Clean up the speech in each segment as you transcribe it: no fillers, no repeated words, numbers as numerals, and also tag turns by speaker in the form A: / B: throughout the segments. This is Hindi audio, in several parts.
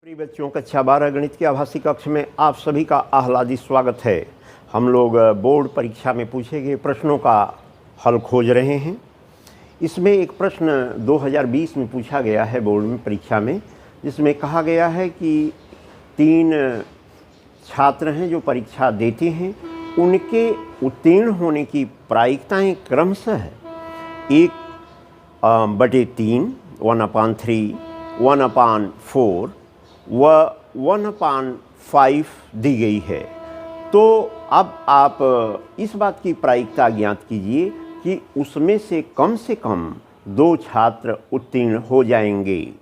A: प्रिय बच्चों, कक्षा 12 गणित के आभासी कक्ष में आप सभी का आह्लादी स्वागत है। हम लोग बोर्ड परीक्षा में पूछे गए प्रश्नों का हल खोज रहे हैं। इसमें एक प्रश्न 2020 में पूछा गया है बोर्ड में परीक्षा में, जिसमें कहा गया है कि 3 छात्र हैं जो परीक्षा देते हैं, उनके उत्तीर्ण होने की प्रायिकताएँ क्रमशः 1/3, 1/3, 1/4 व 1/5 दी गई है। तो अब आप इस बात की प्रायिकता ज्ञात कीजिए कि उसमें से कम 2 छात्र उत्तीर्ण हो जाएंगे।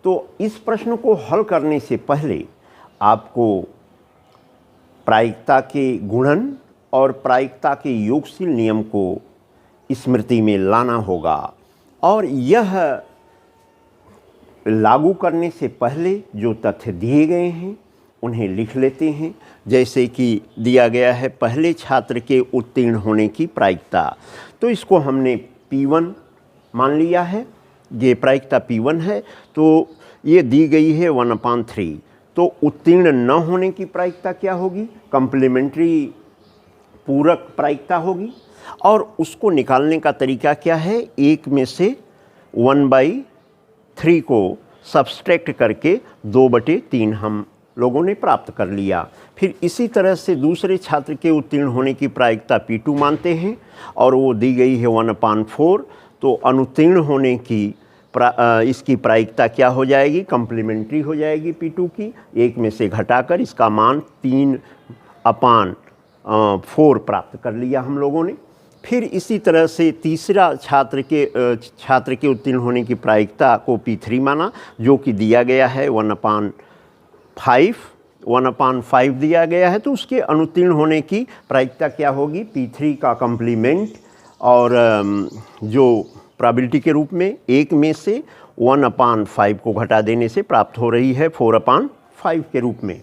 A: तो इस प्रश्न को हल करने से पहले आपको प्रायिकता के गुणन और प्रायिकता के योगशील नियम को स्मृति में लाना होगा, और यह लागू करने से पहले जो तथ्य दिए गए हैं उन्हें लिख लेते हैं। जैसे कि दिया गया है पहले छात्र के उत्तीर्ण होने की प्रायिकता, तो इसको हमने P1 मान लिया है, ये प्रायिकता P1 है। तो ये दी गई है 1/3। तो उत्तीर्ण न होने की प्रायिकता क्या होगी? कम्प्लीमेंट्री पूरक प्रायिकता होगी। और उसको निकालने का तरीका क्या है? 1 में से 1/3 को सब्सट्रैक्ट करके 2/3 हम लोगों ने प्राप्त कर लिया। फिर इसी तरह से दूसरे छात्र के उत्तीर्ण होने की प्रायिकता P2 मानते हैं, और वो दी गई है 1/4। तो अनुत्तीर्ण होने की इसकी प्रायिकता क्या हो जाएगी? कम्प्लीमेंट्री हो जाएगी P2 की। 1 में से घटाकर इसका मान 3/4 प्राप्त कर लिया हम लोगों ने। फिर इसी तरह से तीसरा छात्र के उत्तीर्ण होने की प्रायिकता को P3 माना, जो कि दिया गया है 1/5 दिया गया है। तो उसके अनुत्तीर्ण होने की प्रायिकता क्या होगी? P3 का कम्प्लीमेंट, और जो प्रोबेबिलिटी के रूप में 1 में से 1/5 को घटा देने से प्राप्त हो रही है 4/5 के रूप में।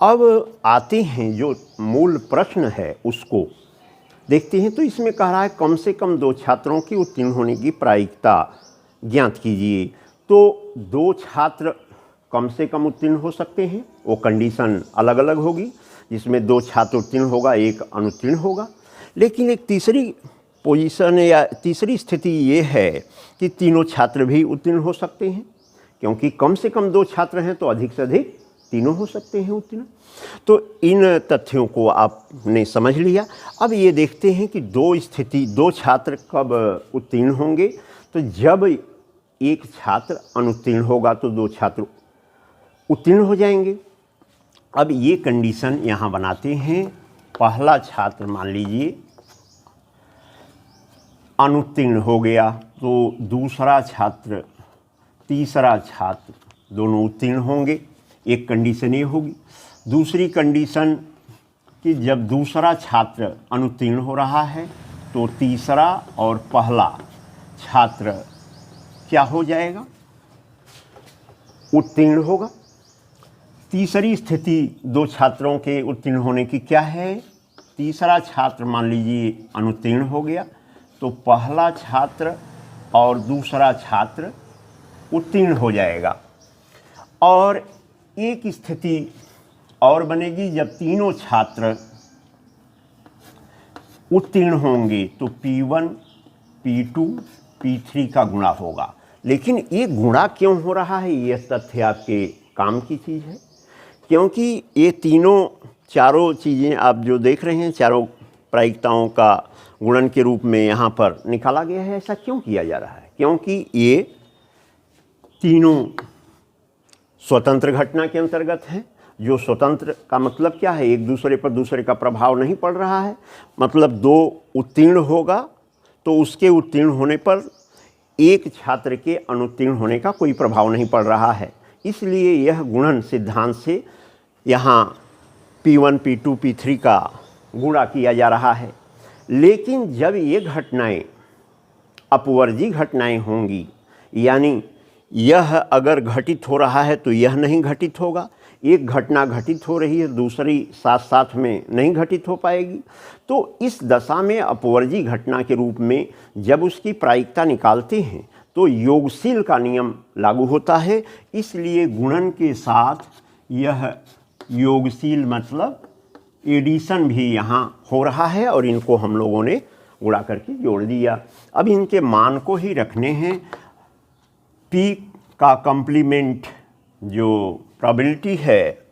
A: अब आते हैं जो मूल प्रश्न है उसको देखते हैं। तो इसमें कह रहा है कम से कम 2 छात्रों की उत्तीर्ण होने की प्रायिकता ज्ञात कीजिए। तो 2 छात्र कम से कम उत्तीर्ण हो सकते हैं, वो कंडीशन अलग अलग होगी, जिसमें 2 छात्र उत्तीर्ण होगा, 1 अनुत्तीर्ण होगा। लेकिन एक तीसरी पोजीशन या तीसरी स्थिति ये है कि तीनों छात्र भी उत्तीर्ण हो सकते हैं, क्योंकि कम से कम 2 छात्र हैं तो अधिक से अधिक तीनों हो सकते हैं उत्तीर्ण। तो इन तथ्यों को आपने समझ लिया। अब ये देखते हैं कि 2 छात्र कब उत्तीर्ण होंगे। तो जब 1 छात्र अनुत्तीर्ण होगा तो 2 छात्र उत्तीर्ण हो जाएंगे। अब ये कंडीशन यहाँ बनाते हैं। पहला छात्र मान लीजिए अनुत्तीर्ण हो गया, तो दूसरा छात्र, तीसरा छात्र दोनों उत्तीर्ण होंगे। एक कंडीशन ये होगी। दूसरी कंडीशन कि जब दूसरा छात्र अनुत्तीर्ण हो रहा है तो तीसरा और पहला छात्र क्या हो जाएगा? उत्तीर्ण होगा। तीसरी स्थिति 2 छात्रों के उत्तीर्ण होने की क्या है? तीसरा छात्र मान लीजिए अनुत्तीर्ण हो गया, तो पहला छात्र और दूसरा छात्र उत्तीर्ण हो जाएगा। और एक स्थिति और बनेगी, जब तीनों छात्र उत्तीर्ण होंगे तो P1, P2, P3 का गुणा होगा। लेकिन ये गुणा क्यों हो रहा है, ये तथ्य आपके काम की चीज़ है, क्योंकि ये चारों चीज़ें आप जो देख रहे हैं, चारों प्रायिकताओं का गुणन के रूप में यहाँ पर निकाला गया है। ऐसा क्यों किया जा रहा है? क्योंकि ये तीनों स्वतंत्र घटना के अंतर्गत है। जो स्वतंत्र का मतलब क्या है? एक दूसरे पर दूसरे का प्रभाव नहीं पड़ रहा है। मतलब 2 उत्तीर्ण होगा तो उसके उत्तीर्ण होने पर 1 छात्र के अनुत्तीर्ण होने का कोई प्रभाव नहीं पड़ रहा है। इसलिए यह गुणन सिद्धांत से यहाँ P1, P2, P3 का गुणा किया जा रहा है। लेकिन जब ये घटनाएं अपवर्जी घटनाएं होंगी, यानी यह अगर घटित हो रहा है तो यह नहीं घटित होगा, एक घटना घटित हो रही है दूसरी साथ साथ में नहीं घटित हो पाएगी। तो इस दशा में अपवर्जी घटना के रूप में जब उसकी प्रायिकता निकालते हैं तो योगशील का नियम लागू होता है, इसलिए गुणन के साथ यह योगशील मतलब एडिशन भी यहाँ हो रहा है और इनको हम लोगों ने गुणा करके जोड़ दिया। अब इनके मान को ही रखने हैं। P का कॉम्प्लीमेंट जो प्रोबेबिलिटी है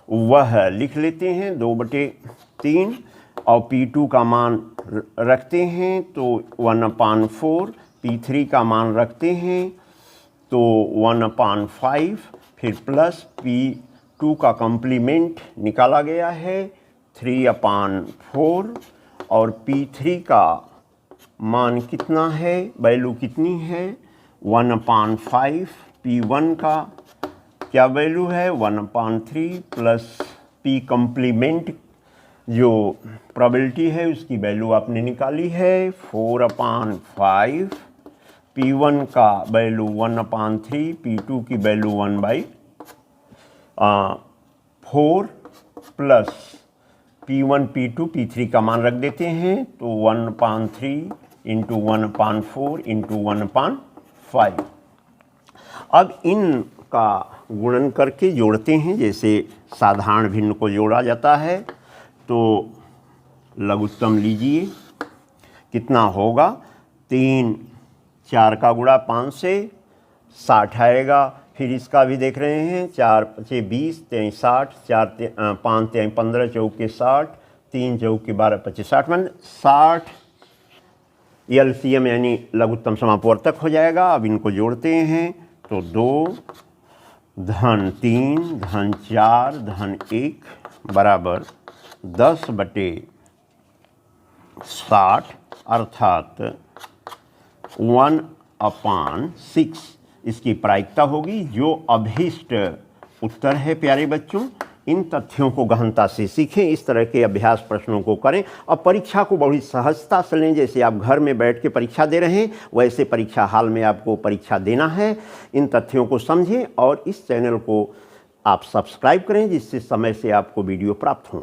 A: वह लिख लेते हैं 2/3 और P2 का मान रखते हैं तो 1/4, P3 का मान रखते हैं तो 1/5, फिर प्लस P2 का कॉम्प्लीमेंट निकाला गया है 3/4 और P3 का मान कितना है, वैल्यू कितनी है 1/5, P1 का क्या वैल्यू है 1/3 प्लस P कॉम्प्लीमेंट जो प्रोबेबिलिटी है उसकी वैल्यू आपने निकाली है 4/5, P1 का वैल्यू 1/3, P2 की value 1/4 plus P1, P2, P3 का मान रख देते हैं तो 1/3 इंटू 1/4 इंटू 1/5। अब इनका गुणन करके जोड़ते हैं, जैसे साधारण भिन्न को जोड़ा जाता है। तो लघुत्तम लीजिए, कितना होगा 3 4 का गुणा 5 से 60 आएगा। फिर इसका भी देख रहे हैं 4 5 20 3 60, 5 3 15 चौके 60, 3 चौके 12 25 60 मान 60 एलसीएम यानी लघुत्तम समापवर्तक हो जाएगा। अब इनको जोड़ते हैं तो 2 धन 3 धन 4 धन 1 बराबर 10/60 अर्थात 1/6 इसकी प्रायिकता होगी। जो अभीष्ट उत्तर है प्यारे बच्चों, इन तथ्यों को गहनता से सीखें, इस तरह के अभ्यास प्रश्नों को करें और परीक्षा को बड़ी सहजता से लें। जैसे आप घर में बैठ के परीक्षा दे रहे हैं वैसे परीक्षा हाल में आपको परीक्षा देना है। इन तथ्यों को समझें और इस चैनल को आप सब्सक्राइब करें जिससे समय से आपको वीडियो प्राप्त हों।